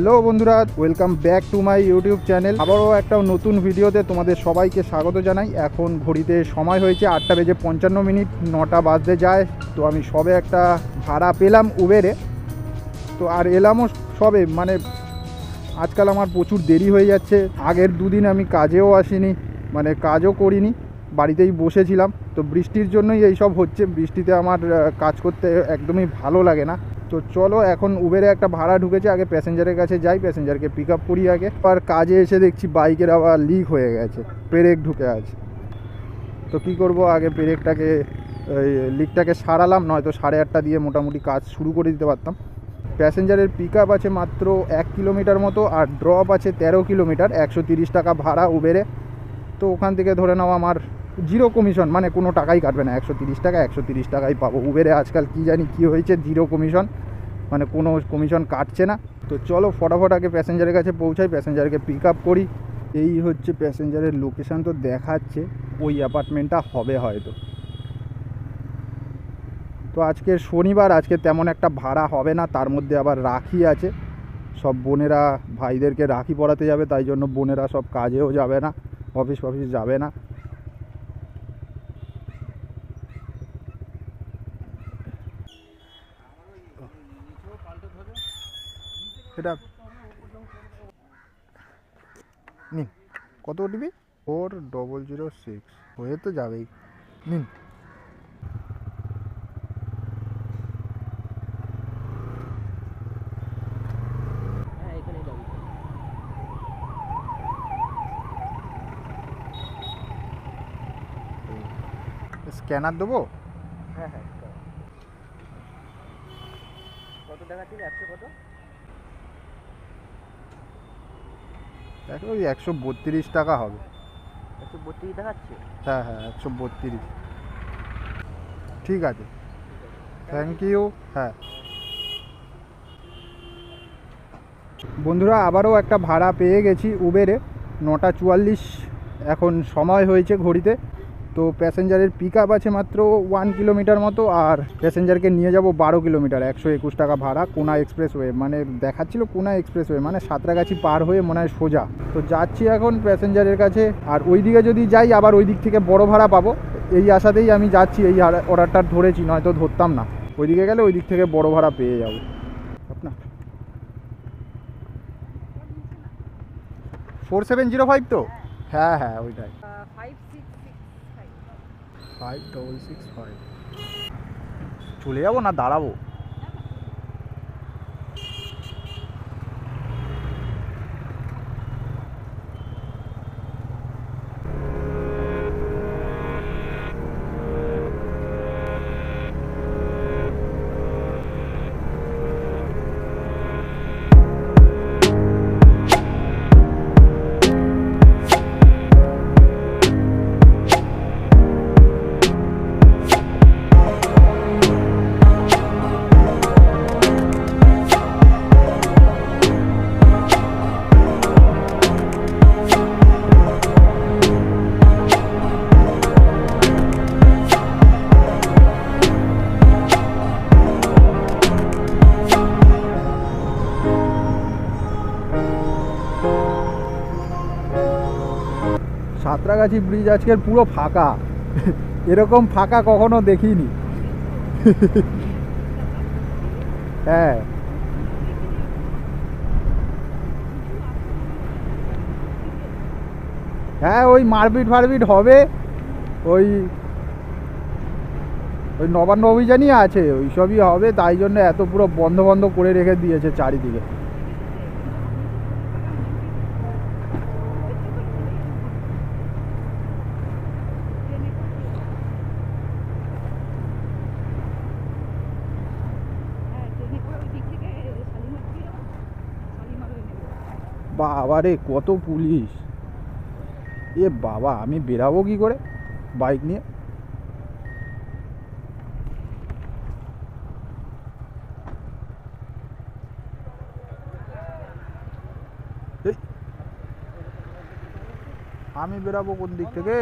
Hello বন্ধুরা, welcome back to my YouTube channel. আবারও একটা নতুন ভিডিওতে তোমাদের সবাইকে স্বাগত জানাই। এখন ঘড়িতে সময় হয়েছে 8:55, 9টা বাজতে যায়। তো আমি সবে একটা ভাড়া পেলাম উবেরে। তো আর এলামও সবে, মানে আজকাল আমার প্রচুর দেরি হয়ে যাচ্ছে। আগের দুদিন আমি কাজেও আসিনি, মানে কাজও করিনি, বাড়িতেই বসেছিলাম। তো বৃষ্টির জন্যই এইসব হচ্ছে। বৃষ্টিতে আমার কাজ করতে একদমই ভালো লাগে না। তো চলো, এখন উবেরে একটা ভাড়া ঢুকেছে, আগে প্যাসেঞ্জারের কাছে যাই, প্যাসেঞ্জারকে পিক আপ করি আগে। আর কাজে এসে দেখছি বাইকের আবার লিক হয়ে গেছে, ব্রেক ঢুকে আছে। তো কী করব, আগে ব্রেকটাকে লিকটাকে সারালাম, নয়তো 8:30 দিয়ে মোটামুটি কাজ শুরু করে দিতে পারতাম। প্যাসেঞ্জারের পিক আপ আছে মাত্র 1 কিলোমিটার মতো, আর ড্রপ আছে 13 কিলোমিটার। 130 টাকা ভাড়া উবেরে। তো ওখান থেকে ধরে নাও আমার জিরো কমিশন, মানে কোনো টাকাই কাটবে না। 130 টাকাই পাবো উবেরে। আজকাল কী জানি কী হয়েছে, জিরো কমিশন, মানে কোনো কমিশন কাটছে না। তো চলো ফটাফট আগে প্যাসেঞ্জারের কাছে পৌঁছাই, প্যাসেঞ্জারকে পিক আপ করি। এই হচ্ছে প্যাসেঞ্জারের লোকেশান, তো দেখাচ্ছে ওই অ্যাপার্টমেন্টটা হবে হয়তো। তো আজকে শনিবার, আজকে তেমন একটা ভাড়া হবে না। তার মধ্যে আবার রাখি আছে, সব বোনেরা ভাইদেরকে রাখি পরাতে যাবে, তাই জন্য বোনেরা সব কাজেও যাবে না, অফিস যাবে না। এটা নিন, কত ওটিপি? 4006 হয়ে তো যাবেই, নিন। স্ক্যানার দেবো? হ্যাঁ হ্যাঁ, কত দেখাচ্ছিল? 100 কত? দেখো ওই 132 টাকা হবে। 132 দেখাচ্ছে? হ্যাঁ হ্যাঁ, 132। ঠিক আছে, থ্যাংক ইউ। হ্যাঁ বন্ধুরা, আবারও একটা ভাড়া পেয়ে গেছি উবেরে। 9:44 এখন সময় হয়েছে ঘড়িতে। তো প্যাসেঞ্জারের পিক আপ আছে মাত্র 1 কিলোমিটার মতো, আর প্যাসেঞ্জারকে নিয়ে যাব 12 কিলোমিটার। 121 টাকা ভাড়া। কোনা এক্সপ্রেসওয়ে, মানে দেখাচ্ছিল কোনা এক্সপ্রেসওয়ে, মানে সাঁতরাগাছি পার হয়ে মনে হয় সোজা। তো যাচ্ছি এখন প্যাসেঞ্জারের কাছে। আর ওই দিকে যদি যাই আবার ওই দিক থেকে বড় ভাড়া পাবো, এই আশাতেই আমি যাচ্ছি। এই অর্ডারটা ধরেছি, নয়তো ধরতাম না। ওই দিকে গেলে ওই দিক থেকে বড় ভাড়া পেয়ে যাবো। আপনার 4705 তো? হ্যাঁ হ্যাঁ, ওইটাই। 5665 চলে যাবো না দাঁড়াবো? সাঁতরাগাছি ব্রিজ আজকের পুরো ফাঁকা। এরকম ফাঁকা কখনো দেখিনি। হ্যাঁ হ্যাঁ, ওই মারপিট ফারপিট হবে, ওই নবান্ন অভিযানই আছে, ওই সবই হবে। তাই জন্য এত পুরো বন্ধ বন্ধ করে রেখে দিয়েছে চারিদিকে। বাবা রে, কত পুলিশ! এ বাবা, আমি বেরাবো কি করে বাইক নিয়ে? আমি বেরাবো কোন দিক থেকে?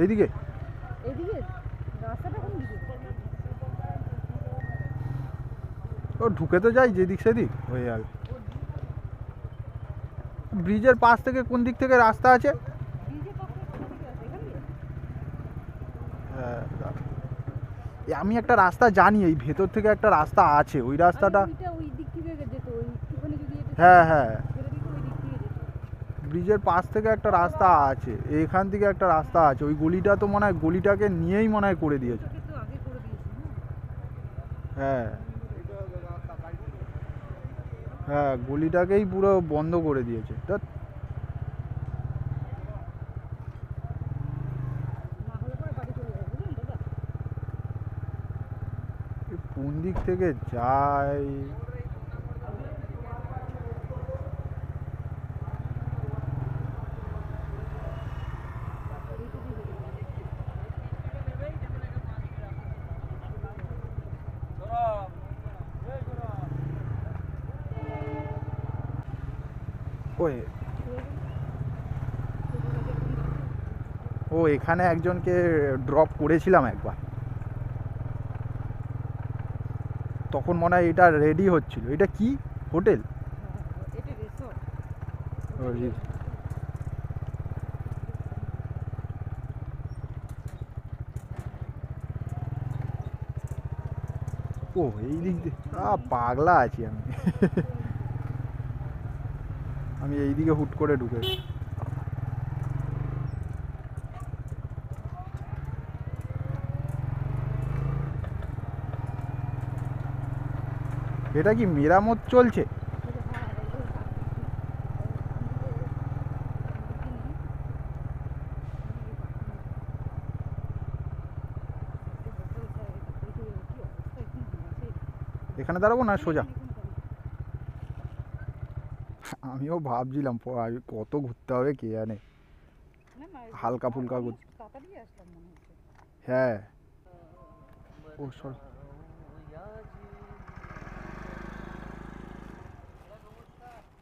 এইদিকে এদিকে রাস্তাটা কোন দিকে? ও ঢুকে তো যাই যেদিক সেদিক হয়ে যাবে। ব্রিজের পাশ থেকে কোন দিক থেকে রাস্তা আছে? হ্যাঁ, আমি একটা রাস্তা জানি, এই ভেতর থেকে একটা রাস্তা আছে, ওই রাস্তাটা। হ্যাঁ হ্যাঁ, ব্রিজের পাশ থেকে একটা রাস্তা আছে, এখান থেকে একটা রাস্তা আছে, ওই গলিটা তো মনে হয় গলিটাকে নিয়েই মনে হয় করে দিয়েছে। হ্যাঁ হ্যাঁ, গলিটাকেই পুরো বন্ধ করে দিয়েছে। তা কোন দিক থেকে যাই? ওই ও এখানে একজনকে ড্রপ করেছিলাম একবার, তখন মনে হয় এটা রেডি হচ্ছিল। এটা কি হোটেল? ও এই দিক দিয়ে পাগলা আছি আমি। আমি এইদিকে হুট করে ঢুকে। এটা কি মেরামত চলছে? এখানে দাঁড়াবো না সোজা? আমিও ভাবছিলাম কত ঘুরতে হবে কে জানে, হালকা ফুলকা ঘুরতে। হ্যাঁ ও সর।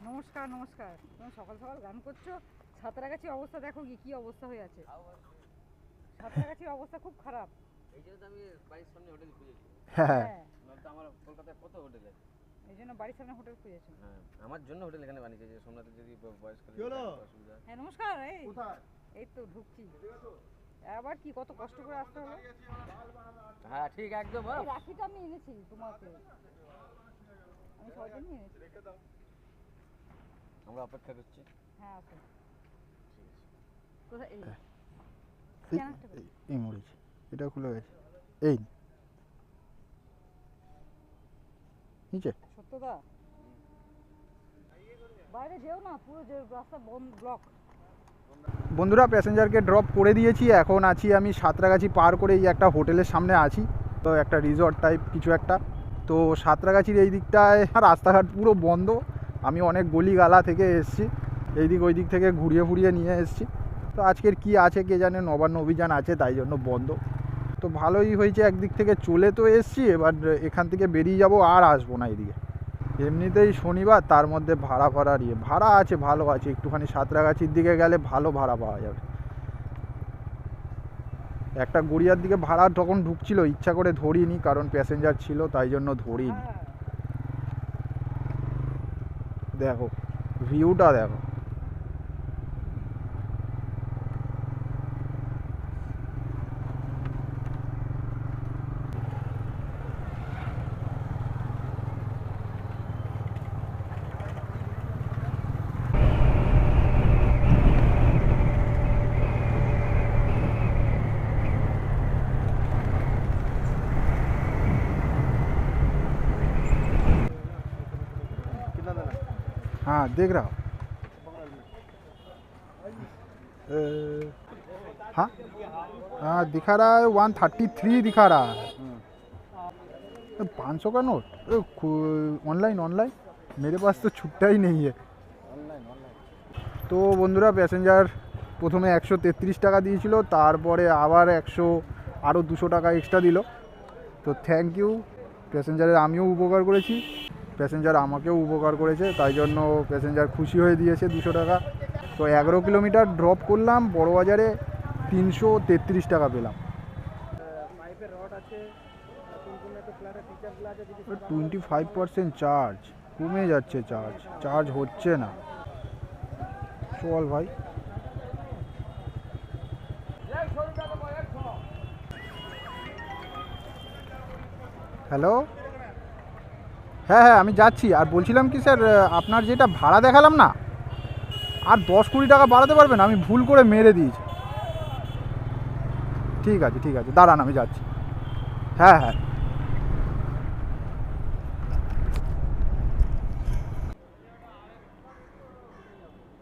নমস্কার নমস্কার, তুমি সকাল সকাল গান করছো। সাঁতরাগাছির অবস্থা দেখো কি অবস্থা হয়ে আছে। সাঁতরাগাছির অবস্থা খুব খারাপ। এই জন্য তো আমি বাড়ির সামনে হোটেল খুঁজেছি। হ্যাঁ নয়তো আমার কলকাতায় কত হোটেল আছে। এই জন্য বাড়ির সামনে হোটেল খুঁজেছো? হ্যাঁ, আমার জন্য হোটেল এখানে বানিয়েছে, যে সোমনাথে যদি বয়স্ক অসুবিধা। হ্যাঁ নমস্কার, এই তো ঢুকছি। আবার কি কত কষ্ট করে আসতে হলো। হ্যাঁ ঠিক একদম। এই রাখিটা আমি এনেছি তোমাকে, আমি সবার জন্য এনেছি। আমরা অপেক্ষা করছি। হ্যাঁ আসো। কোথায়? এই এই মরেছে, এটা খুলে গেছে। এই নিচে সত্যদা বাইরে যেও না, পুরো যে রাস্তা বন্ধ, ব্লক। বন্ধুরা প্যাসেঞ্জারকে ড্রপ করে দিয়েছি, এখন আছি আমি সাঁতরাগাছি পার করে এই একটা হোটেলের সামনে আছি, তো একটা রিসর্ট টাইপ কিছু একটা। তো সাঁতরাগাছির এই দিকটায় রাস্তাঘাট পুরো বন্ধ, আমি অনেক গলিগালা থেকে এসেছি, এই দিক ওই দিক থেকে ঘুরিয়ে ফুরিয়ে নিয়ে এসেছি। তো আজকের কি আছে কে জানে, নবান্ন অভিযান আছে তাই জন্য বন্ধ। তো ভালোই হয়েছে, একদিক থেকে চলে তো এসেছি, এবার এখান থেকে বেরিয়ে যাব, আর আসবো না এদিকে। এমনিতেই শনিবার, তার মধ্যে ভাড়া ভাড়া আছে, ভালো আছে, একটুখানি সাঁতরাগাছির দিকে গেলে ভালো ভাড়া পাওয়া যাবে। একটা গড়িয়ার দিকে ভাড়া তখন ঢুকছিল, ইচ্ছা করে ধরিনি, কারণ প্যাসেঞ্জার ছিল তাই জন্য ধরিনি। দেখো ভিউটা দেখো। हाँ देख रहा हूँ। हाँ हाँ दिखा रहा है, 133 दिखा रहा है। 500 का नोट ऑनलाइन ऑनलाइन, मेरे पास तो छुट्टा ही नहीं है। তো বন্ধুরা প্যাসেঞ্জার প্রথমে 133 টাকা দিয়েছিল, তারপরে আবার 100 আরও 200 টাকা এক্সট্রা দিল। তো থ্যাংক ইউ প্যাসেঞ্জারের, আমিও উপকার করেছি, প্যাসেঞ্জার আমাকেও উপকার করেছে, তাই জন্য প্যাসেঞ্জার খুশি হয়ে দিয়েছে 200 টাকা। তো 11 কিলোমিটার ড্রপ করলাম, বড়বাজারে 333 টাকা পেলাম। পাইপের রড আছে, সম্পূর্ণ একটা ফ্ল্যাট আছে। 25% চার্জ, কমে যাচ্ছে চার্জ হচ্ছে না। চল ভাই। হ্যালো, হ্যাঁ আমি যাচ্ছি। আর বলছিলাম কি স্যার, আপনার যেটা ভাড়া দেখালাম না, আর 10-20 টাকা বাড়াতে পারবেন? আমি ভুল করে মেরে দিয়েছি। ঠিক আছে, দাঁড়ান আমি যাচ্ছি। হ্যাঁ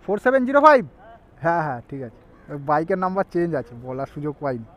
4705। হ্যাঁ ঠিক আছে। বাইকের নাম্বার চেঞ্জ আছে, বলার সুযোগ পাইনি।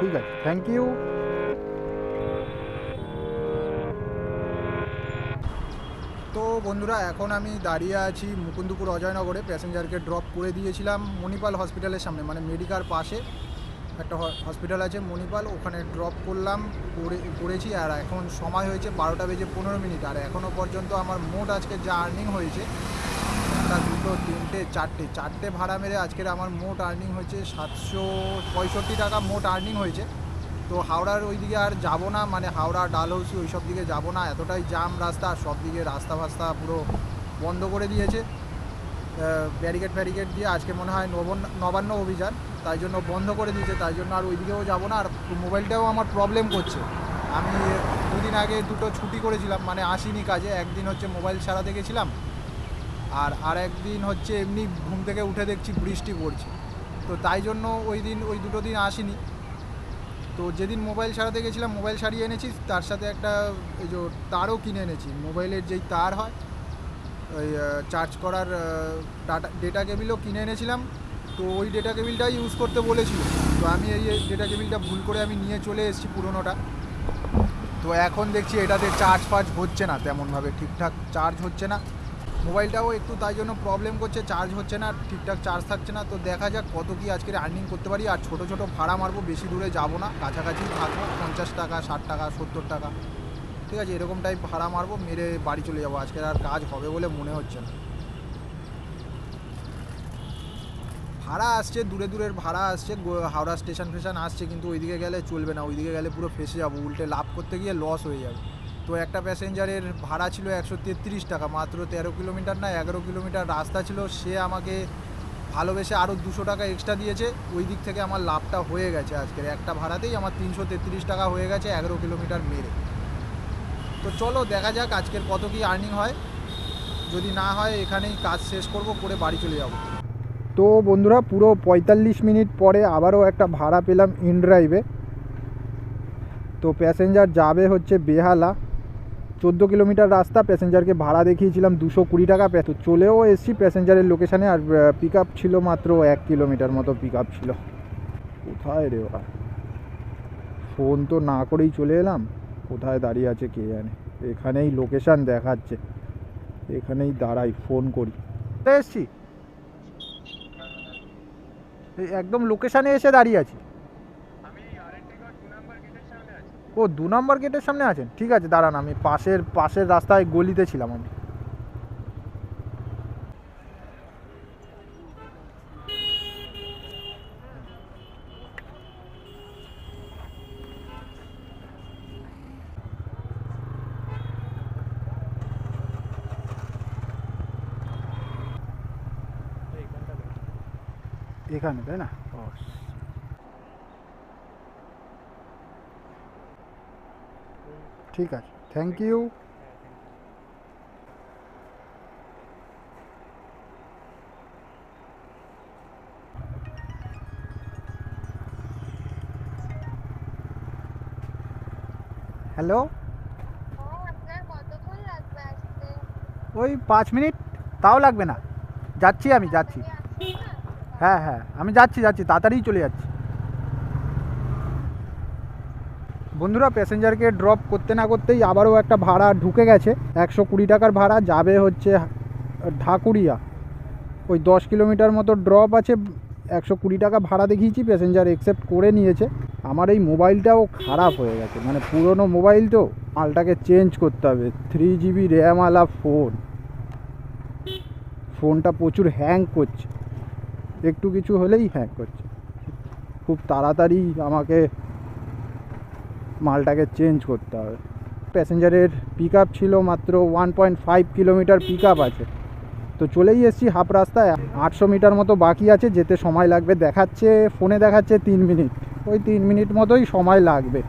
ঠিক আছে, থ্যাংক ইউ। তো বন্ধুরা, এখন আমি দাঁড়িয়ে আছি মুকুন্দপুর অজয়নগরে। প্যাসেঞ্জারকে ড্রপ করে দিয়েছিলাম মণিপাল হসপিটালের সামনে, মানে মেডিকার পাশে একটা হসপিটাল আছে মণিপাল, ওখানে ড্রপ করেছি। আর এখন সময় হয়েছে 12:15। আর এখনও পর্যন্ত আমার মোট আজকে যা আর্নিং হয়েছে, 1, 2, 3, 4টে ভাড়া মেরে আজকের আমার মোট আর্নিং হয়েছে 765 টাকা মোট আর্নিং হয়েছে। তো হাওড়ার ওই দিকে আর যাবো না, মানে হাওড়া ডালহৌসি ওই সব দিকে যাবো না, এতটাই জাম রাস্তা। আর সব দিকে রাস্তা ফাস্তা পুরো বন্ধ করে দিয়েছে, ব্যারিকেড দিয়ে। আজকে মনে হয় নবান্ন অভিযান, তাই জন্য বন্ধ করে দিয়েছে। তাই জন্য আর ওই দিকেও যাবো না। আর মোবাইলটাও আমার প্রবলেম করছে। আমি 2 দিন আগে 2টো ছুটি করেছিলাম, মানে আসিনি কাজে। একদিন হচ্ছে মোবাইল সারাতে গেছিলাম, আর একদিন হচ্ছে এমনি ঘুম থেকে উঠে দেখছি বৃষ্টি পড়ছে। তো তাই জন্য ওই 2টো দিন আসিনি। তো যেদিন মোবাইল সারাতে গেছিলাম, মোবাইল সারিয়ে এনেছি, তার সাথে একটা এই যে তারও কিনে এনেছি। মোবাইলের যেই তার হয়, ওই চার্জ করার ডেটা কেবিলও কিনে এনেছিলাম। তো ওই ডেটা কেবিলটাই ইউজ করতে বলেছিল। তো আমি এই ডেটা কেবিলটা ভুল করে আমি নিয়ে চলে এসেছি পুরোনোটা। তো এখন দেখছি এটাতে চার্জ হচ্ছে না, তেমনভাবে ঠিকঠাক চার্জ হচ্ছে না। মোবাইলটাও একটু তাই জন্য প্রবলেম করছে, চার্জ হচ্ছে না, ঠিকঠাক চার্জ থাকছে না। তো দেখা যাক কত কি আজকের আর্নিং করতে পারি। আর ছোটো ভাড়া মারবো, বেশি দূরে যাবো না, কাছাকাছি থাকবো। 50 টাকা, 60 টাকা, 70 টাকা, ঠিক আছে, এরকম টাইপ ভাড়া মারবো, মেরে বাড়ি চলে যাবো। আজকের আর কাজ হবে বলে মনে হচ্ছে না। ভাড়া আসছে, দূরের ভাড়া আসছে, হাওড়া স্টেশন আসছে, কিন্তু ওইদিকে গেলে চলবে না। ওইদিকে গেলে পুরো ফেসে যাবো, উল্টে লাভ করতে গিয়ে লস হয়ে যাবে। তো একটা প্যাসেঞ্জারের ভাড়া ছিল 133 টাকা, মাত্র 13 কিলোমিটার না 11 কিলোমিটার রাস্তা ছিল। সে আমাকে ভালোবেসে আরও 200 টাকা এক্সট্রা দিয়েছে। ওই দিক থেকে আমার লাভটা হয়ে গেছে। আজকের একটা ভাড়াতেই আমার 333 টাকা হয়ে গেছে 11 কিলোমিটার মেরে। তো চলো দেখা যাক আজকের কত কি আর্নিং হয়। যদি না হয় এখানেই কাজ শেষ করব, করে বাড়ি চলে যাব। তো বন্ধুরা, পুরো 45 মিনিট পরে আবারও একটা ভাড়া পেলাম ইনড্রাইভে। তো প্যাসেঞ্জার যাবে হচ্ছে বেহালা, 14 কিলোমিটার রাস্তা। প্যাসেঞ্জারকে ভাড়া দেখিয়েছিলাম 220 টাকা। তো চলেও এসছি প্যাসেঞ্জারের লোকেশানে। আর পিক আপ ছিল মাত্র 1 কিলোমিটার মতো পিক আপ ছিল। কোথায় রে ওরা, ফোন তো না করেই চলে এলাম, কোথায় দাঁড়িয়ে আছে কে জানে। এখানেই লোকেশান দেখাচ্ছে, এখানেই দাঁড়াই, ফোন করি। এসছি এই একদম লোকেশানে এসে দাঁড়িয়ে আছি। ও 2 নম্বর গেটের সামনে আছেন, ঠিক আছে দাঁড়ান, আমি পাশের রাস্তায় গলিতে ছিলাম আমি। এখানে তাই না? ও ঠিক আছে, থ্যাংক ইউ। হ্যালো, ওই 5 মিনিট, তাও লাগবে না, যাচ্ছি আমি যাচ্ছি। হ্যাঁ হ্যাঁ আমি যাচ্ছি তাড়াতাড়ি চলে যাচ্ছি। বন্ধুরা, প্যাসেঞ্জারকে ড্রপ করতে না করতেই আবারও একটা ভাড়া ঢুকে গেছে। 120 টাকার ভাড়া, যাবে হচ্ছে ঢাকুরিয়া। ওই 10 কিলোমিটার মতো ড্রপ আছে। 120 টাকা ভাড়া দেখিয়েছি, প্যাসেঞ্জার অ্যাকসেপ্ট করে নিয়েছে। আমার এই মোবাইলটাও খারাপ হয়ে গেছে, মানে পুরনো মোবাইল তো, মালটাকে চেঞ্জ করতে হবে। 3 GB র্যামওয়ালা ফোনটা প্রচুর হ্যাং করছে, একটু কিছু হলেই হ্যাং করছে। খুব তাড়াতাড়ি আমাকে মালটাকে চেঞ্জ করতে হবে। প্যাসেঞ্জারের পিক আপ ছিল মাত্র 1.5 কিলোমিটার পিক আপ আছে। তো চলেই এসেছি হাফ রাস্তায়, 800 মিটার মতো বাকি আছে, যেতে সময় লাগবে। দেখাচ্ছে ফোনে দেখাচ্ছে 3 মিনিট, ওই 3 মিনিট মতোই সময় লাগবে।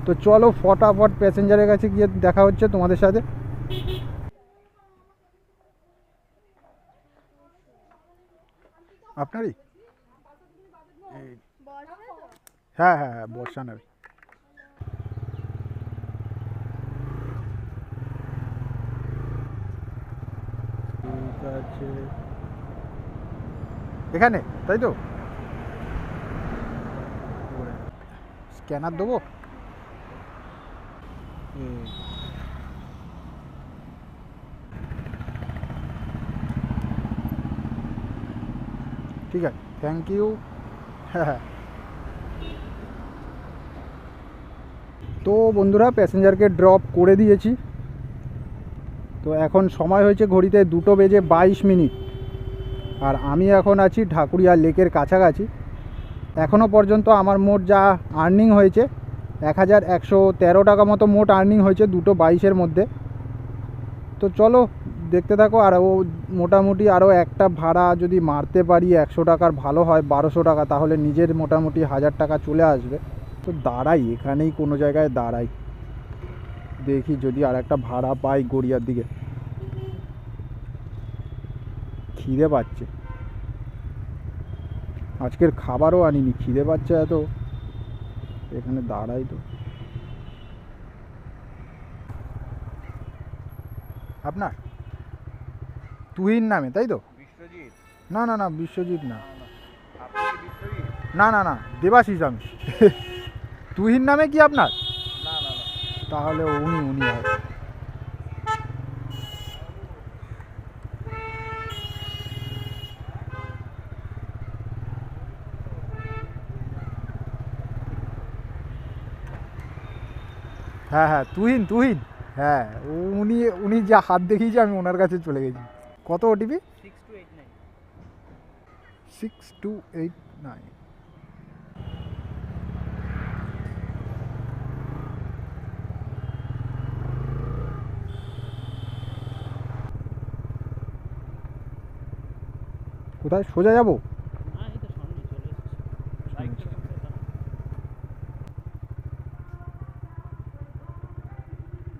তো চলো ফটাফট প্যাসেঞ্জারের কাছে গিয়ে দেখা হচ্ছে তোমাদের সাথে। আপনারই হ্যাঁ হ্যাঁ হ্যাঁ, বর্ষা নেবে। ঠিক আছে, এখানে তাই তো, স্ক্যানার দেবো। ঠিক আছে, থ্যাংক ইউ। হ্যাঁ, তো বন্ধুরা প্যাসেঞ্জারকে ড্রপ করে দিয়েছি। তো এখন সময় হয়েছে ঘড়িতে 2:22। আর আমি এখন আছি ঢাকুরিয়া লেকের কাছাকাছি। এখনও পর্যন্ত আমার মোট যা আর্নিং হয়েছে 1113 টাকা মতো মোট আর্নিং হয়েছে 2:22 মধ্যে। তো চলো দেখতে থাকো। আর ও মোটামুটি আরও একটা ভাড়া যদি মারতে পারি 100 টাকার, ভালো হয় 1200 টাকা, তাহলে নিজের মোটামুটি 1000 টাকা চলে আসবে। তো দাঁড়াই এখানেই কোনো জায়গায় দাঁড়াই, দেখি যদি আর একটা ভাড়া পাই গড়িয়ার দিকে। খিদে পাচ্ছে, আজকের খাবারও আনিনি, খিদে পাচ্ছে এত। এখানে দাঁড়াই তো। আপনার তুহিন নামে তাই তো? বিশ্বজিৎ? না না না, বিশ্বজিৎ না, আপনি কি বিশ্বজিৎ? না না না, দেবাশিস আমি। তুহিন নামে কি আপনার? না না না। তাহলে উনি হয়। হ্যাঁ হ্যাঁ, তুহিন, হ্যাঁ। উনি যা হাত দেখিয়েছে আমি ওনার কাছে চলে গেছি। কত ওটিপি? 6289। 6289। কোথায় সোজা যাবো? হ্যাঁ এই তো সামনে চলে এসেছি। বাইকটা কেমন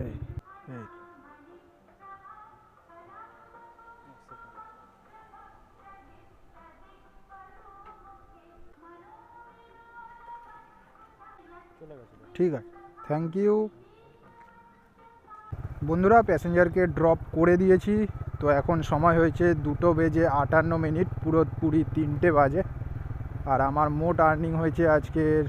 এই এই চলে গেছে? ঠিক আছে, থ্যাংক ইউ। বন্ধুরা প্যাসেঞ্জারকে ড্রপ করে দিয়েছি, তো এখন সময় হয়েছে 2:58, পুরোপুরি 3টে বাজে। আর আমার মোট আর্নিং হয়েছে আজকের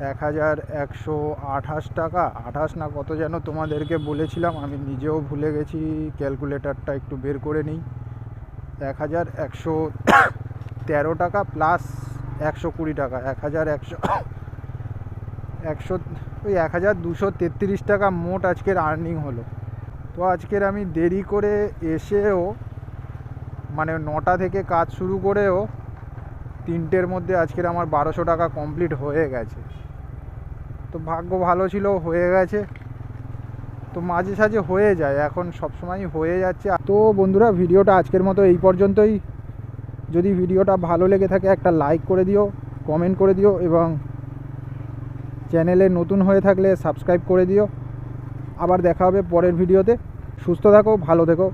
1128 টাকা, 28 না কত যেন তোমাদেরকে বলেছিলাম, আমি নিজেও ভুলে গেছি, ক্যালকুলেটরটা একটু বের করে নিই। 1113 টাকা প্লাস 120 টাকা, 1233 টাকা মোট আজকের আর্নিং হলো। তো আজকের আমি দেরি করে এসেও, মানে 9টা থেকে কাজ শুরু করেও 3টের মধ্যে আজকের আমার 1200 টাকা কমপ্লিট হয়ে গেছে। তো ভাগ্য ভালো ছিল, হয়ে গেছে। তো মাঝে সাঝে হয়ে যায়, এখন সবসময়ই হয়ে যাচ্ছে। তো বন্ধুরা ভিডিওটা আজকের মতো এই পর্যন্তই। যদি ভিডিওটা ভালো লেগে থাকে একটা লাইক করে দিও, কমেন্ট করে দিও এবং চ্যানেলে নতুন হয়ে থাকলে সাবস্ক্রাইব করে দিও। আবার দেখা হবে পরের ভিডিওতে। সুস্থ থাকো, ভালো থেকো।